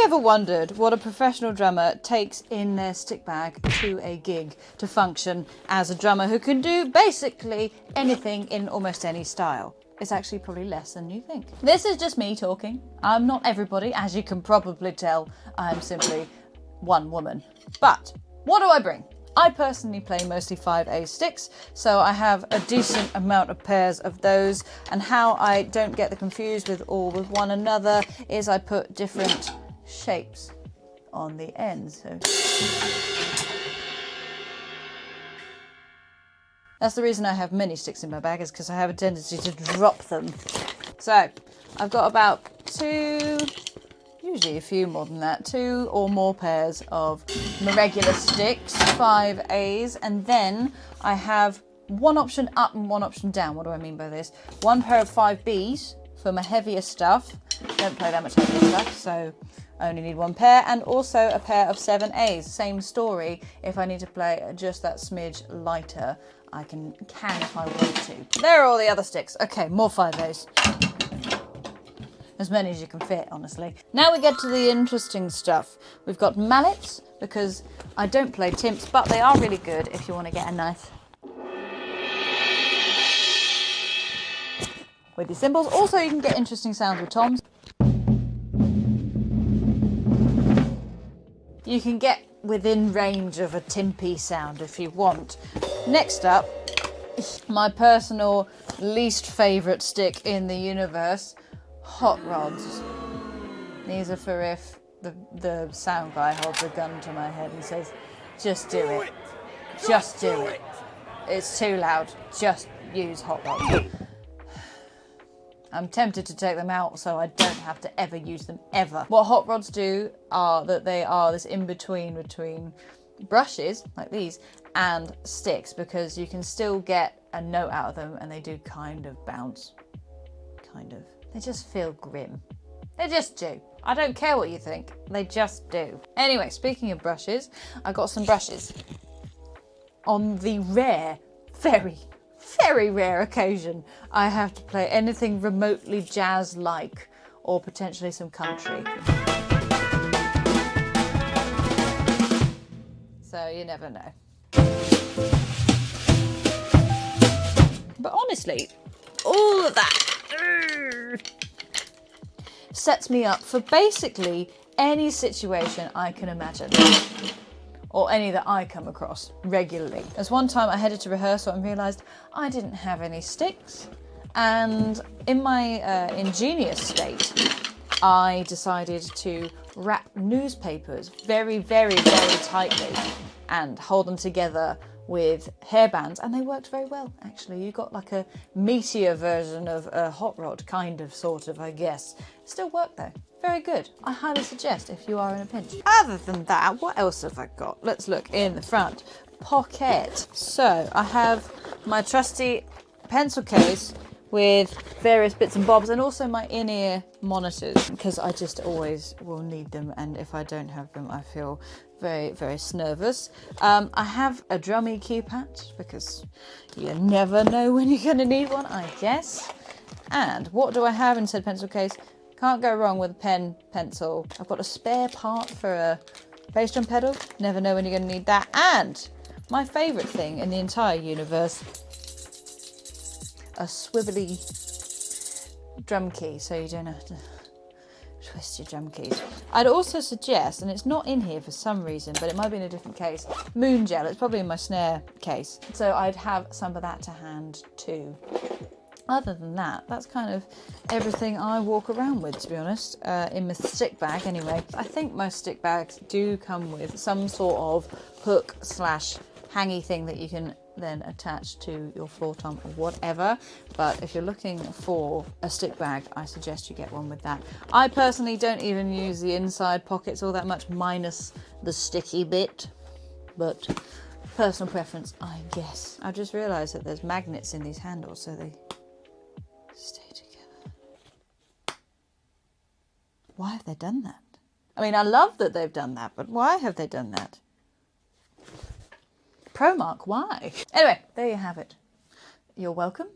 ever wondered what a professional drummer takes in their stick bag to a gig to function as a drummer who can do basically anything in almost any style? It's actually probably less than you think. This is just me talking. I'm not everybody, as you can probably tell. I'm simply one woman. But what do I bring? I personally play mostly 5A sticks, so I have a decent amount of pairs of those, and how I don't get them confused with one another is I put different shapes on the ends. So that's the reason I have many sticks in my bag, is because I have a tendency to drop them. So I've got about two, usually a few more than that, 2 or more pairs of my regular sticks, 5As, and then I have one option up and one option down. What do I mean by this? One pair of 5Bs for my heavier stuff. Don't play that much heavier stuff, so I only need one pair, and also a pair of 7As. Same story. If I need to play just that smidge lighter, I can if I want to. There are all the other sticks. Okay, more 5As. As many as you can fit, honestly. Now we get to the interesting stuff. We've got mallets, because I don't play timps, but they are really good if you want to get a nice with your cymbals. Also, you can get interesting sounds with toms. You can get within range of a timpy sound if you want. Next up, my personal least favourite stick in the universe, hot rods. These are for if the sound guy holds a gun to my head and says, just do it. Just do it. It's too loud. Just use hot rods. I'm tempted to take them out so I don't have to ever use them ever. What hot rods do are that they are this in-between between brushes, like these, and sticks, because you can still get a note out of them and they do kind of bounce. Kind of. They just feel grim. They just do. I don't care what you think. They just do. Anyway, speaking of brushes, I got some brushes. On the rare, very rare occasion I have to play anything remotely jazz-like, or potentially some country. So you never know. But honestly, all of that sets me up for basically any situation I can imagine, or any that I come across regularly. There's one time I headed to rehearsal and realised I didn't have any sticks, and in my ingenious state I decided to wrap newspapers very tightly and hold them together with hairbands, and they worked very well, actually. You got like a meteor version of a hot rod, kind of, sort of, I guess. Still worked though. Very good. I highly suggest if you are in a pinch. Other than that, what else have I got? Let's look in the front pocket. So I have my trusty pencil case with various bits and bobs, and also my in-ear monitors, because I just always will need them, and if I don't have them I feel very nervous. I have a drum EQ patch, because you never know when you're going to need one, I guess. And what do I have in said pencil case? Can't go wrong with a pen, pencil. I've got a spare part for a bass drum pedal. Never know when you're going to need that. And my favourite thing in the entire universe, a swivelly drum key, so you don't have to twist your drum keys. I'd also suggest, and it's not in here for some reason, but it might be in a different case, moon gel. It's probably in my snare case, so I'd have some of that to hand too. Other than that, that's kind of everything I walk around with, to be honest, in my stick bag anyway. I think most stick bags do come with some sort of hook slash hangy thing that you can then attach to your floor tom or whatever, but if you're looking for a stick bag, I suggest you get one with that. I personally don't even use the inside pockets all that much, minus the sticky bit, but personal preference, I guess. I just realised that there's magnets in these handles, so they stay together. Why have they done that? I mean, I love that they've done that, but why have they done that? Pro mark, why? Anyway, there you have it. You're welcome.